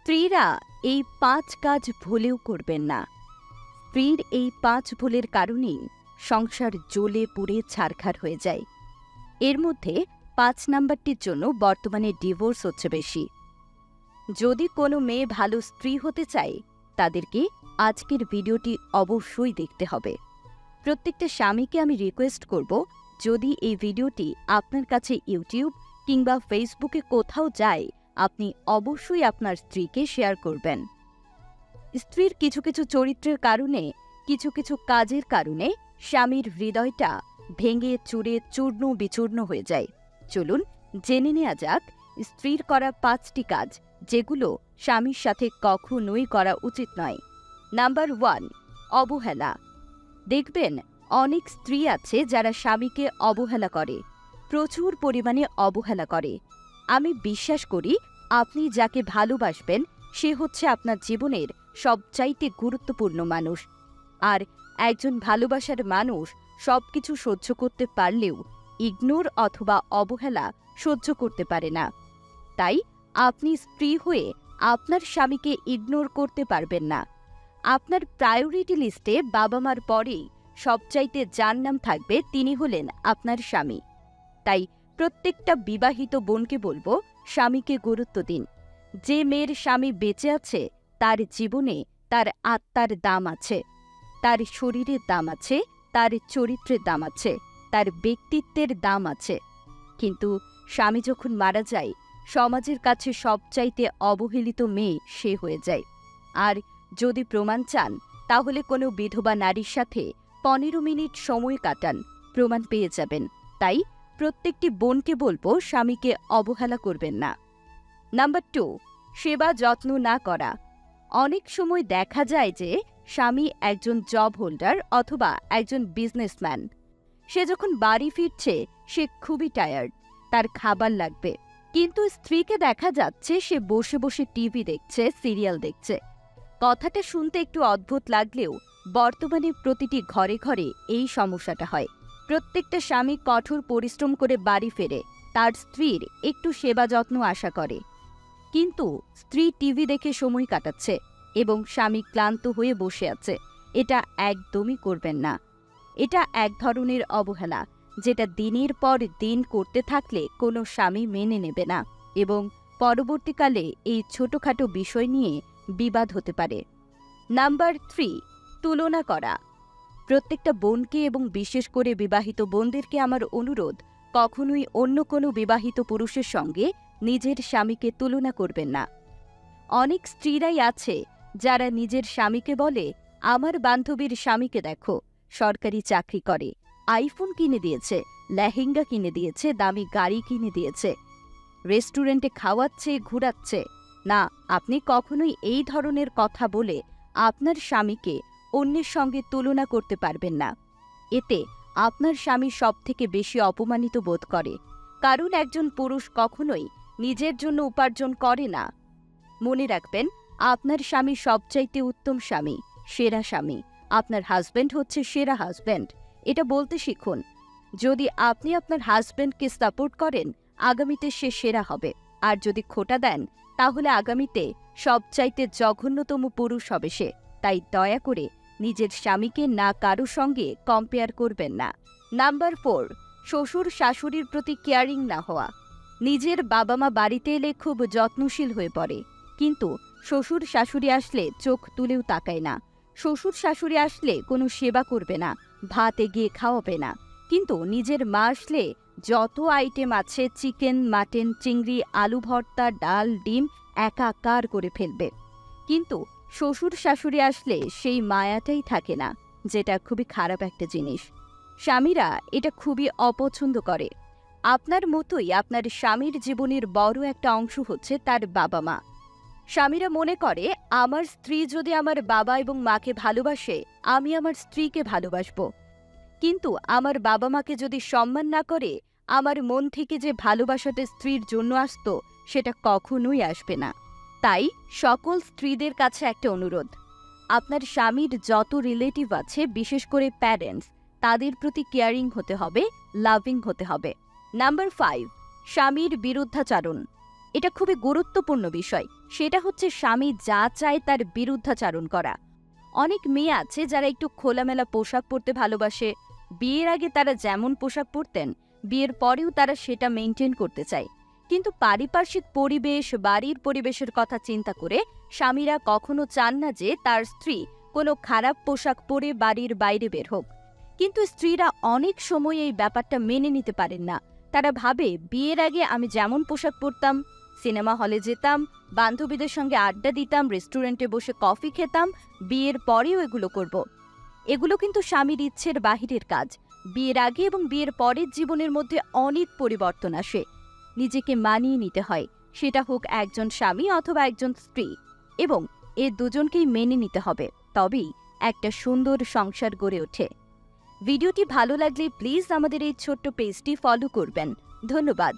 স্ত্রীরা এই ৫ কাজ ভুলেও করবেন না। স্ত্রীর এই ৫ ভুলের কারণেই সংসার জ্বলে পুড়ে ছারখার হয়ে যায়। এর মধ্যে ৫ নাম্বারটির জন্য বর্তমানে ডিভোর্স হচ্ছে বেশি। যদি কোনো মেয়ে ভালো স্ত্রী হতে চায়, তাদেরকে আজকের ভিডিওটি অবশ্যই দেখতে হবে। প্রত্যেকটা স্বামীকে আমি রিকোয়েস্ট করব, যদি এই ভিডিওটি আপনার কাছে ইউটিউব কিংবা ফেসবুকে কোথাও যায়, আপনি অবশ্যই আপনার স্ত্রীকে শেয়ার করবেন। স্ত্রীর কিছু কিছু চরিত্রের কারণে, কিছু কিছু কাজের কারণে স্বামীর হৃদয়টা ভেঙে চুরে চূর্ণ বিচূর্ণ হয়ে যায়। চলুন জেনে নেওয়া যাক স্ত্রীর করা ৫টি কাজ, যেগুলো স্বামীর সাথে কখনোই করা উচিত নয়। নাম্বার ১, অবহেলা। দেখবেন অনেক স্ত্রী আছে যারা স্বামীকে অবহেলা করে, প্রচুর পরিমাণে অবহেলা করে। আমি বিশ্বাস করি আপনি যাকে ভালোবাসবেন সে হচ্ছে আপনার জীবনের সবচাইতে গুরুত্বপূর্ণ মানুষ। আর একজন ভালোবাসার মানুষ সবকিছু সহ্য করতে পারলেও ইগনোর অথবা অবহেলা সহ্য করতে পারে না। তাই আপনি স্ত্রী হয়ে আপনার স্বামীকে ইগনোর করতে পারবেন না। আপনার প্রায়োরিটি লিস্টে বাবা মার পরেই সবচাইতে যার নাম থাকবে তিনি হলেন আপনার স্বামী। তাই প্রত্যেকটা বিবাহিত বোনকে বলবো, স্বামীকে গুরুত্ব দিন। যে মেয়ের স্বামী বেঁচে আছে তার জীবনে তার আত্মার দাম আছে, তার শরীরের দাম আছে, তার চরিত্রের দাম আছে, তার ব্যক্তিত্বের দাম আছে। কিন্তু স্বামী যখন মারা যায়, সমাজের কাছে সবচাইতে অবহেলিত মেয়ে সে হয়ে যায়। আর যদি প্রমাণ চান, তাহলে কোনো বিধবা নারীর সাথে ১৫ মিনিট সময় কাটান, প্রমাণ পেয়ে যাবেন। তাই প্রত্যেকটি বোনকে বলবো, স্বামীকে অবহেলা করবেন না। নাম্বার ২, সেবা যত্ন না করা। অনেক সময় দেখা যায় যে স্বামী একজন জব হোল্ডার অথবা একজন বিজনেসম্যান। সে যখন বাড়ি ফিরছে সে খুবই টায়ার্ড, তার খাবার লাগবে, কিন্তু স্ত্রীকে দেখা যাচ্ছে সে বসে বসে টিভি দেখছে, সিরিয়াল দেখছে। কথাটা শুনতে একটু অদ্ভুত লাগলেও বর্তমানে প্রতিটি ঘরে ঘরে এই সমস্যাটা হয়। প্রত্যেকটা স্বামী কঠোর পরিশ্রম করে বাড়ি ফেরে, তার স্ত্রীর একটু সেবা যত্ন আশা করে। কিন্তু স্ত্রী টিভি দেখে সময় কাটাচ্ছে এবং স্বামী ক্লান্ত হয়ে বসে আছে। এটা একদমই করবেন না। এটা এক ধরনের অবহেলা, যেটা দিনের পর দিন করতে থাকলে কোনো স্বামী মেনে নেবে না এবং পরবর্তীকালে এই ছোটখাটো বিষয় নিয়ে বিবাদ হতে পারে। নাম্বার ৩, তুলনা করা। প্রত্যেকটা বোনকে এবং বিশেষ করে বিবাহিত বোনদেরকে আমার অনুরোধ, কখনোই অন্য কোনো বিবাহিত পুরুষের সঙ্গে নিজের স্বামীকে তুলনা করবেন না। অনেক স্ত্রীরাই আছে যারা নিজের স্বামীকে বলে, আমার বান্ধবীর স্বামীকে দেখো, সরকারি চাকরি করে, আইফোন কিনে দিয়েছে, লেহেঙ্গা কিনে দিয়েছে, দামি গাড়ি কিনে দিয়েছে, রেস্টুরেন্টে খাওয়াচ্ছে, ঘুরাচ্ছে। না, আপনি কখনোই এই ধরনের কথা বলে আপনার স্বামীকে অন্যের সঙ্গে তুলনা করতে পারবেন না। এতে আপনার স্বামী সবথেকে বেশি অপমানিত বোধ করে, কারণ একজন পুরুষ কখনোই নিজের জন্য উপার্জন করে না। মনে রাখবেন, আপনার স্বামী সবচাইতে উত্তম স্বামী, সেরা স্বামী। আপনার হাজব্যান্ড হচ্ছে সেরা হাজব্যান্ড, এটা বলতে শিখুন। যদি আপনি আপনার হাজব্যান্ডকে সাপোর্ট করেন, আগামীতে সে সেরা হবে। আর যদি খোঁটা দেন, তাহলে আগামীতে সবচাইতে জঘন্যতম পুরুষ হবে সে। তাই দয়া করে নিজের স্বামীকে না কারো সঙ্গে কম্পেয়ার করবেন না। নাম্বার ৪, শ্বশুর শাশুড়ির প্রতি কেয়ারিং না হওয়া। নিজের বাবা মা বাড়িতে এলে খুব যত্নশীল হয়ে পড়ে, কিন্তু শ্বশুর শাশুড়ি আসলে চোখ তুলেও তাকায় না। শ্বশুর শাশুড়ি আসলে কোনো সেবা করবে না, ভাত এগিয়ে খাওয়াবে না। কিন্তু নিজের মা আসলে যত আইটেম আছে, চিকেন, মাটন, চিংড়ি, আলু ভর্তা, ডাল, ডিম একাকার করে ফেলবে। কিন্তু শ্বশুর শাশুড়ি আসলে সেই মায়াটাই থাকে না, যেটা খুবই খারাপ একটা জিনিস। স্বামীরা এটা খুবই অপছন্দ করে। আপনার মতোই আপনার স্বামীর জীবনের বড় একটা অংশ হচ্ছে তার বাবা মা। স্বামীরা মনে করে, আমার স্ত্রী যদি আমার বাবা এবং মাকে ভালোবাসে, আমি আমার স্ত্রীকে ভালোবাসবো। কিন্তু আমার বাবা মাকে যদি সম্মান না করে, আমার মন থেকে যে ভালোবাসাটা স্ত্রীর জন্য আসতো, সেটা কখনোই আসবে না। তাই সকল স্ত্রীদের কাছে একটা অনুরোধ, আপনার স্বামীর যত রিলেটিভ আছে, বিশেষ করে প্যারেন্টস, তাদের প্রতি কেয়ারিং হতে হবে, লাভিং হতে হবে। নাম্বার ৫, স্বামীর বিরুদ্ধাচারণ। এটা খুবই গুরুত্বপূর্ণ বিষয়। সেটা হচ্ছে স্বামী যা চায় তার বিরুদ্ধাচারণ করা। অনেক মেয়ে আছে যারা একটু খোলামেলা পোশাক পরতে ভালোবাসে। বিয়ের আগে তারা যেমন পোশাক পরতেন, বিয়ের পরেও তারা সেটা মেনটেন করতে চায়। কিন্তু পারিপার্শ্বিক পরিবেশ, বাড়ির পরিবেশের কথা চিন্তা করে স্বামীরা কখনো চান না যে তার স্ত্রী কোনো খারাপ পোশাক পরে বাড়ির বাইরে বের হোক। কিন্তু স্ত্রীরা অনেক সময় এই ব্যাপারটা মেনে নিতে পারেন না। তারা ভাবে, বিয়ের আগে আমি যেমন পোশাক পরতাম, সিনেমা হলে যেতাম, বান্ধবীদের সঙ্গে আড্ডা দিতাম, রেস্টুরেন্টে বসে কফি খেতাম, বিয়ের পরেও এগুলো করব। এগুলো কিন্তু স্বামীর ইচ্ছের বাহিরের কাজ। বিয়ের আগে এবং বিয়ের পরের জীবনের মধ্যে অনেক পরিবর্তন আসে। নিজেকে মানিয়ে নিতে হয়, সেটা হোক একজন স্বামী অথবা একজন স্ত্রী, এবং এ দুজনকেই মেনে নিতে হবে। তবেই একটা সুন্দর সংসার গড়ে ওঠে। ভিডিওটি ভালো লাগলে প্লিজ আমাদের এই ছোট্ট পেজটি ফলো করবেন। ধন্যবাদ।